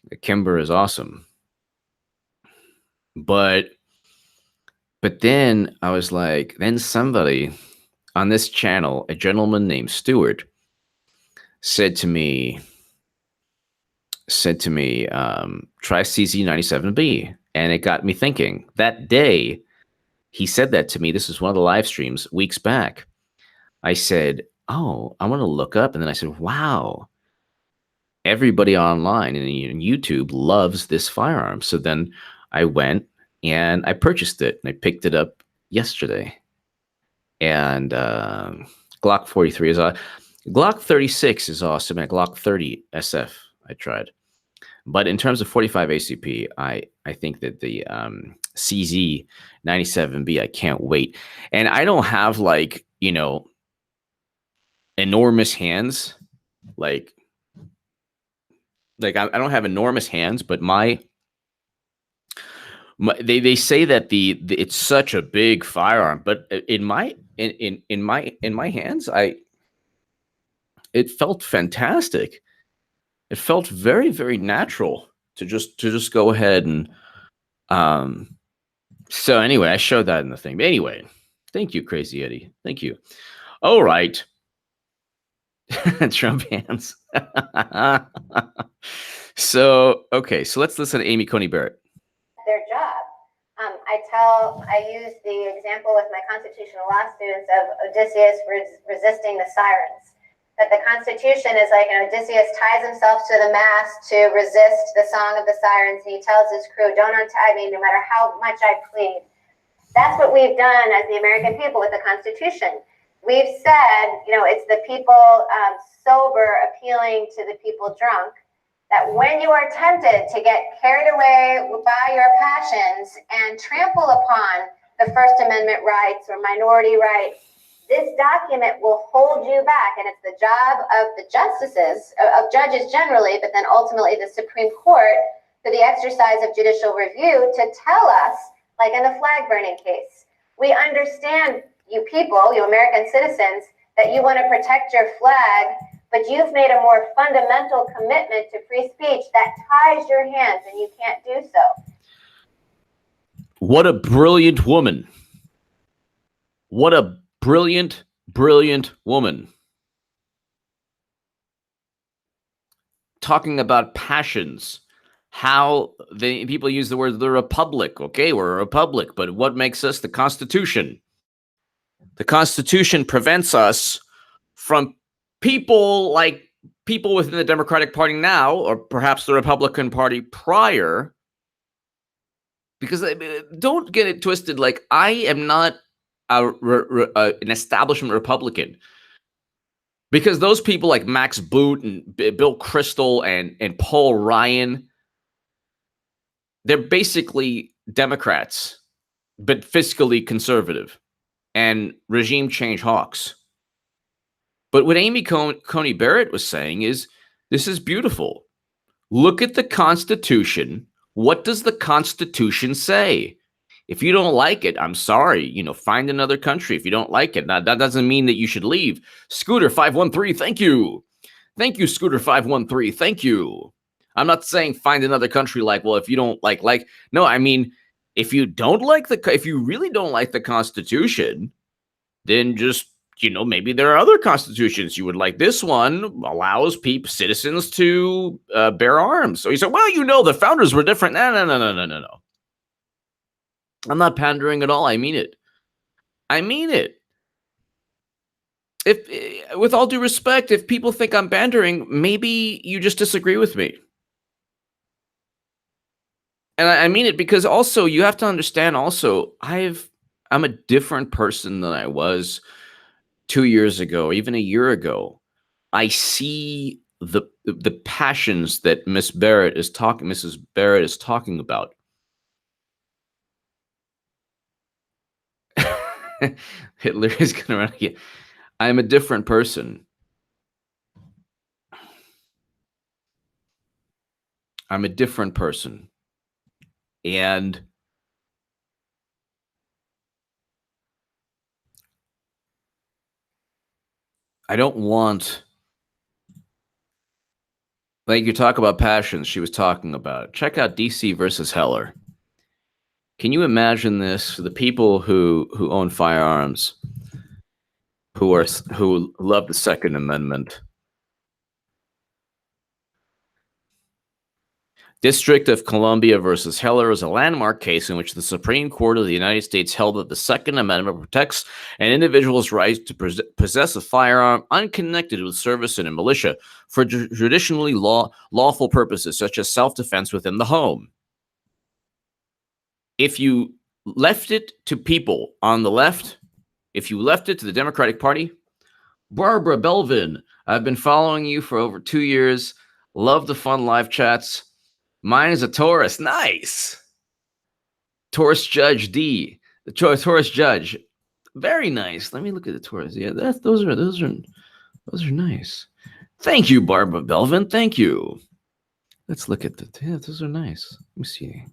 A: The Kimber is awesome. But then I was like, then somebody on this channel, a gentleman named Stewart, said to me, try CZ97B. And it got me thinking. That day, he said that to me. This is one of the live streams weeks back. I said, oh, I want to look up. And then I said, wow, everybody online and YouTube loves this firearm. So then I went and I purchased it. And I picked it up yesterday. And Glock 43 is awesome. Glock 36 is awesome. And Glock 30 SF I tried. But in terms of 45 ACP, I think that the CZ 97B, I can't wait. And I don't have like, you know, enormous hands. Like I don't have enormous hands, but they say that the it's such a big firearm, but in my hands, it felt fantastic. It felt very, very natural to just go ahead and so anyway, I showed that in the thing. But anyway, thank you, Crazy Eddie. Thank you. All right. Trump hands. So okay, so let's listen to Amy Coney Barrett.
C: Their job. I use the example with my constitutional law students of Odysseus resisting the sirens. That the Constitution is like an Odysseus ties himself to the mast to resist the song of the sirens, and he tells his crew, "Don't untie me, no matter how much I plead." That's what we've done as the American people with the Constitution. We've said, you know, it's the people sober appealing to the people drunk. That when you are tempted to get carried away by your passions and trample upon the First Amendment rights or minority rights, this document will hold you back. And it's the job of the justices, of judges generally, but then ultimately the Supreme Court, for the exercise of judicial review, to tell us, like in the flag burning case, we understand you people, you American citizens, that you want to protect your flag, but you've made a more fundamental commitment to free speech that ties your hands, and you can't do so.
A: What a brilliant woman. What a brilliant, brilliant woman. Talking about passions. How people use the word the republic. Okay, we're a republic, but what makes us the Constitution? The Constitution prevents us from people like people within the Democratic Party now, or perhaps the Republican Party prior, because don't get it twisted. Like, I am not an establishment Republican, because those people like Max Boot and Bill Kristol and Paul Ryan, they're basically Democrats, but fiscally conservative and regime change hawks. But what Amy Coney Barrett was saying is, this is beautiful. Look at the Constitution. What does the Constitution say? If you don't like it, I'm sorry, you know, find another country. If you don't like it, that doesn't mean that you should leave. Scooter 513, thank you. Thank you, Scooter 513. Thank you. I'm not saying find another country like, well, if you don't like, no, I mean, if you really don't like the Constitution, then just, you know, maybe there are other constitutions you would like. This one allows citizens to bear arms. So he said, well, you know, the founders were different. No. I'm not pandering at all. I mean it. If, with all due respect, if people think I'm pandering, maybe you just disagree with me. And I mean it, because also you have to understand also, I'm a different person than I was 2 years ago, even a year ago. I see the passions that Mrs. Barrett is talking about. Hitler is going to run again. I'm a different person. I'm a different person. And I don't want, like, you talk about passions she was talking about. Check out DC versus Heller. Can you imagine this? The people who own firearms, who love the Second Amendment. District of Columbia versus Heller is a landmark case in which the Supreme Court of the United States held that the Second Amendment protects an individual's right to possess a firearm unconnected with service in a militia for traditionally lawful purposes, such as self-defense within the home. If you left it to people on the left, if you left it to the Democratic Party, Barbara Belvin, I've been following you for over 2 years. Love the fun live chats. Mine is a Taurus. Nice. Taurus Judge D. The Taurus Judge. Very nice. Let me look at the Taurus. Yeah, those are nice. Thank you, Barbara Belvin. Thank you. Let's look at yeah, those are nice. Let me see.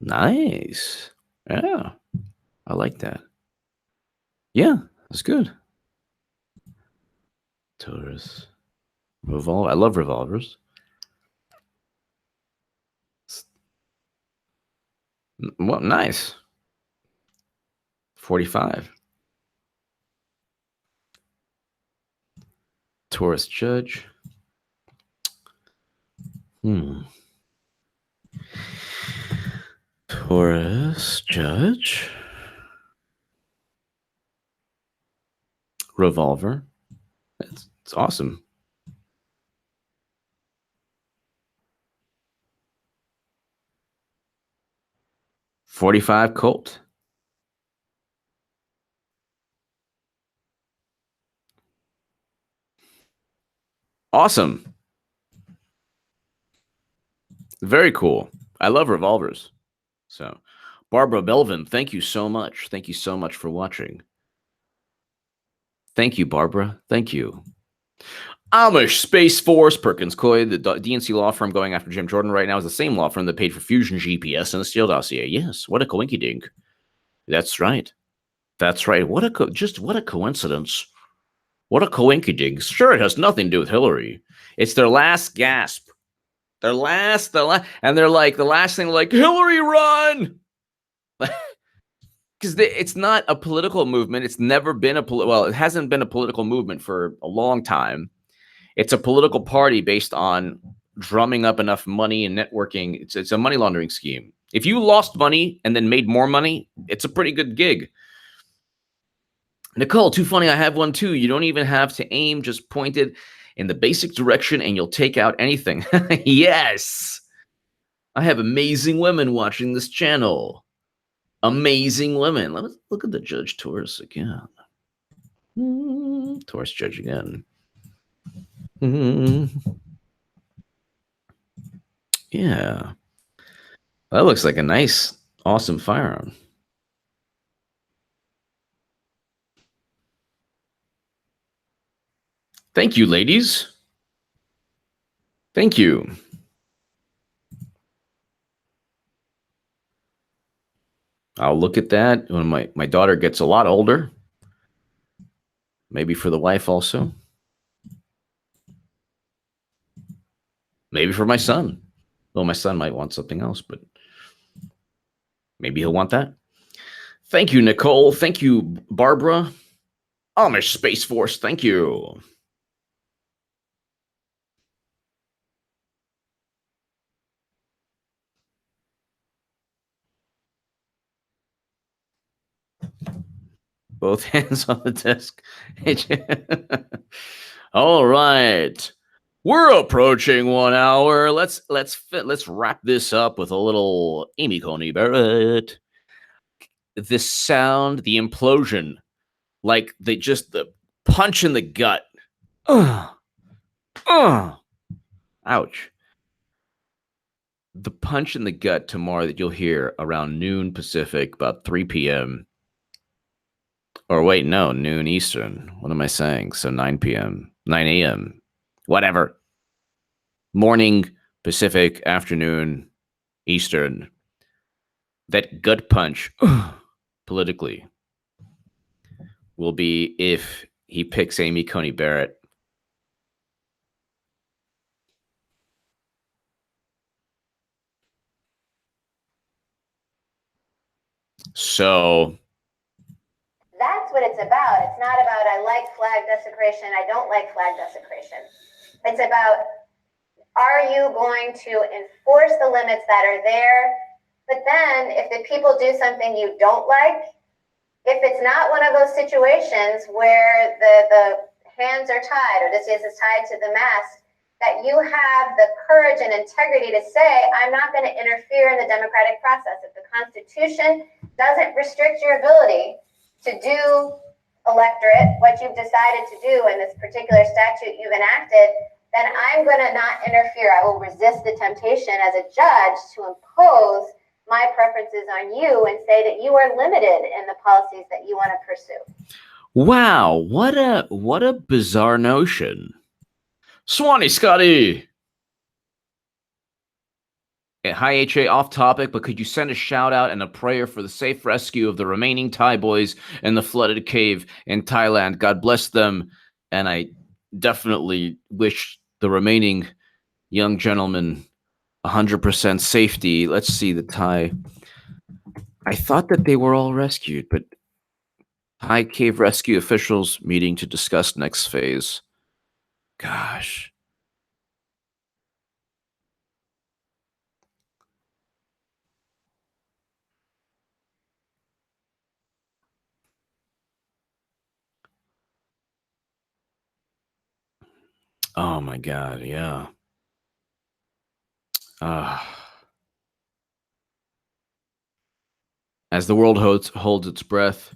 A: Nice. Yeah. I like that. Yeah, that's good. Taurus. Revolver. I love revolvers. Well, nice. 45. Taurus Judge. Taurus Judge. Revolver. It's awesome. .45 Colt. Awesome. Very cool. I love revolvers. So, Barbara Belvin, thank you so much. Thank you so much for watching. Thank you, Barbara. Thank you. Amish Space Force, Perkins Coy, the DNC law firm going after Jim Jordan right now is the same law firm that paid for Fusion GPS and the Steele dossier. Yes, what a coinky-dink. That's right. That's right. What a coincidence. What a coinky-dink. Sure, it has nothing to do with Hillary. It's their last gasp. Their last, and they're like, the last thing, like, Hillary, run! Because it's not a political movement. It's never been it hasn't been a political movement for a long time. It's a political party based on drumming up enough money and networking. It's a money laundering scheme. If you lost money and then made more money, it's a pretty good gig. Nicole, too funny. I have one too. You don't even have to aim, just point it in the basic direction and you'll take out anything. Yes. I have amazing women watching this channel. Amazing women. Let's look at the Judge Taurus again. Taurus Judge again. Yeah. That looks like a nice, awesome firearm. Thank you, ladies. Thank you. I'll look at that when my daughter gets a lot older. Maybe for the wife also. Maybe for my son. Well, my son might want something else, but maybe he'll want that. Thank you, Nicole. Thank you, Barbara. Amish Space Force, thank you. Both hands on the desk. All right. We're approaching 1 hour. Let's wrap this up with a little Amy Coney Barrett. This sound, the implosion, like the punch in the gut. Ouch. The punch in the gut tomorrow that you'll hear around noon Pacific, about 3 p.m. Or wait, no, noon Eastern. What am I saying? So 9 p.m., 9 a.m., whatever. Morning Pacific, afternoon Eastern. That gut punch politically will be if he picks Amy Coney Barrett. So
C: that's what it's about. It's not about I like flag desecration, I don't like flag desecration. It's about, are you going to enforce the limits that are there? But then if the people do something you don't like, if it's not one of those situations where the hands are tied or this is tied to the mast, that you have the courage and integrity to say, I'm not going to interfere in the democratic process. If the Constitution doesn't restrict your ability to do electorate, what you've decided to do in this particular statute you've enacted, then I'm going to not interfere. I will resist the temptation as a judge to impose my preferences on you and say that you are limited in the policies that you want to pursue.
A: Wow, what a bizarre notion. Swanee Scotty. Hi, HA, off topic, but could you send a shout out and a prayer for the safe rescue of the remaining Thai boys in the flooded cave in Thailand? God bless them. And I definitely wish the remaining young gentlemen 100% safety. Let's see the Thai. I thought that they were all rescued, but Thai cave rescue officials meeting to discuss next phase. Gosh. Oh my God, yeah. As the world holds its breath,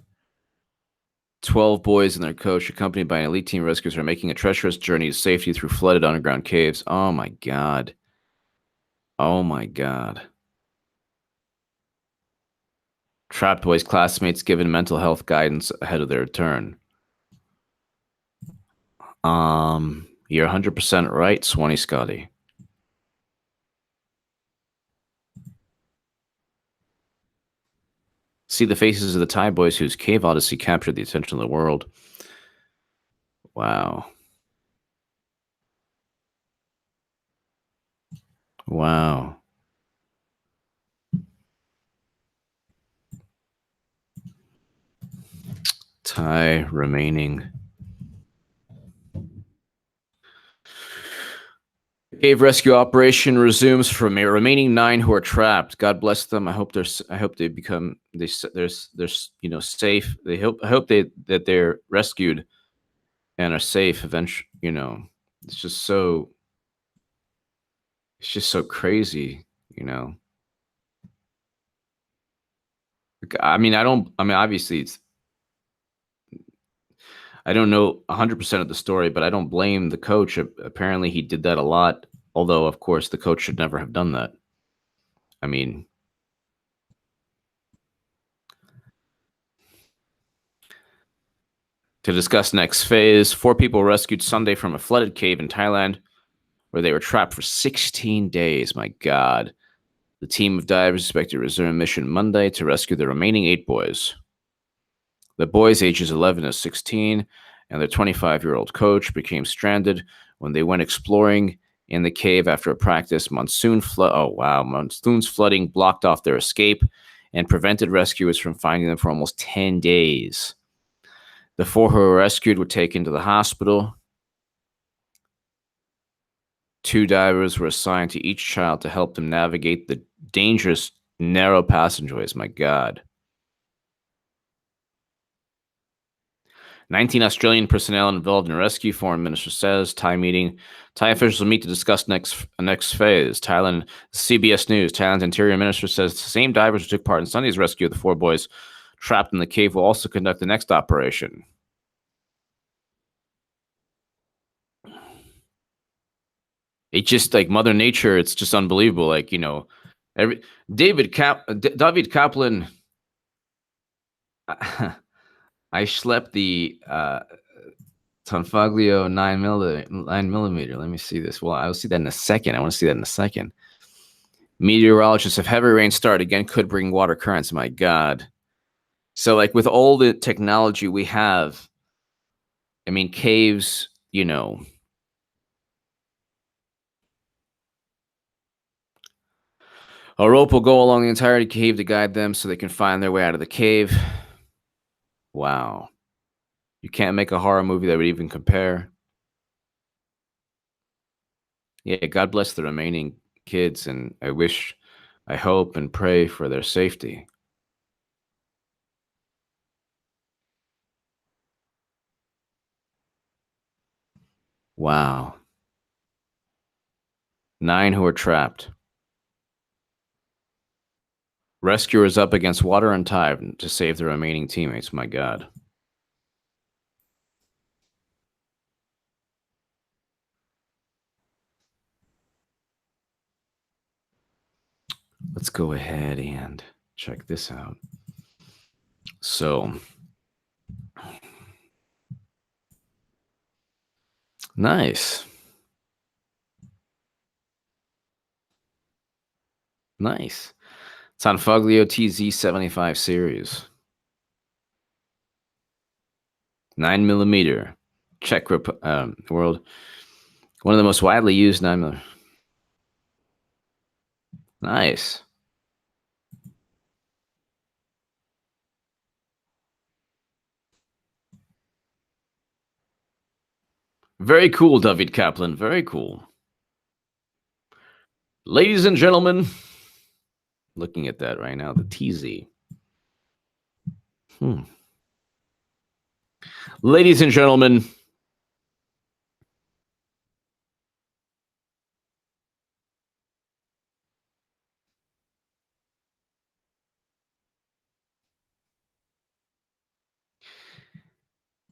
A: 12 boys and their coach, accompanied by an elite team of rescuers, are making a treacherous journey to safety through flooded underground caves. Oh my God. Oh my God. Trapped boys' classmates given mental health guidance ahead of their return. You're 100% right, Swanee Scotty. See the faces of the Thai boys whose cave odyssey captured the attention of the world. Wow. Wow. Thai remaining. Cave rescue operation resumes for remaining 9 who are trapped. God bless them. I hope they become they're safe. I hope that they're rescued and are safe eventually. It's just so crazy. Obviously I don't know 100% of the story, but I don't blame the coach. Apparently he did that a lot. Although, of course, the coach should never have done that. I mean, to discuss next phase, 4 people rescued Sunday from a flooded cave in Thailand where they were trapped for 16 days. My God. The team of divers expected to resume mission Monday to rescue the remaining 8 boys. The boys, ages 11 to 16, and their 25-year-old coach became stranded when they went exploring in the cave after a practice. Monsoon's flooding blocked off their escape and prevented rescuers from finding them for almost 10 days. The 4 who were rescued were taken to the hospital. 2 divers were assigned to each child to help them navigate the dangerous, narrow passageways. My God. 19 Australian personnel involved in rescue, Foreign Minister says. Thai meeting. Thai officials will meet to discuss next phase. Thailand, CBS News. Thailand's Interior Minister says the same divers who took part in Sunday's rescue of the 4 boys trapped in the cave will also conduct the next operation. It's just like Mother Nature. It's just unbelievable. David Kaplan. I slept the Tonfaglio 9mm. Let me see this. Well, I'll see that in a second. I want to see that in a second. Meteorologists, if heavy rain start again, could bring water currents. My God. So, with all the technology we have, caves, a rope will go along the entire cave to guide them so they can find their way out of the cave. Wow. You can't make a horror movie that would even compare. Yeah, God bless the remaining kids, and I hope and pray for their safety. Wow. 9 who are trapped. Rescuers up against water and tide to save the remaining teammates. My God. let's go ahead and check this out. So, nice. Nice. It's on Foglio TZ75 series. 9mm. Czech world. One of the most widely used 9mm. Nice. Very cool, David Kaplan. Very cool. Ladies and gentlemen, looking at that right now, the TZ. Ladies and gentlemen,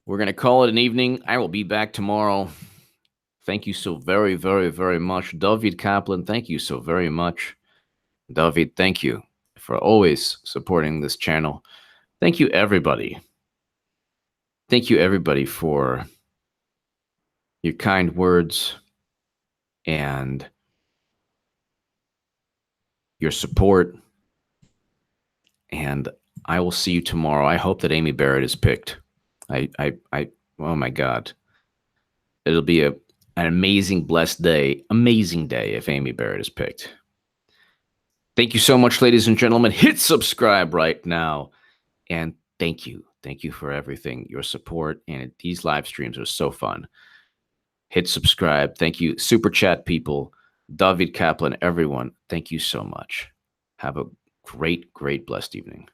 A: we're going to call it an evening. I will be back tomorrow. Thank you so very, very, very much. David Kaplan, thank you so very much. David, thank you for always supporting this channel. Thank you, everybody. Thank you, everybody, for your kind words and your support. And I will see you tomorrow. I hope that Amy Barrett is picked. Oh my God. It'll be an amazing, blessed day, amazing day if Amy Barrett is picked. Thank you so much, ladies and gentlemen. Hit subscribe right now. And thank you. Thank you for everything, your support. And these live streams are so fun. Hit subscribe. Thank you. Super chat people, David Kaplan, everyone. Thank you so much. Have a great, great, blessed evening.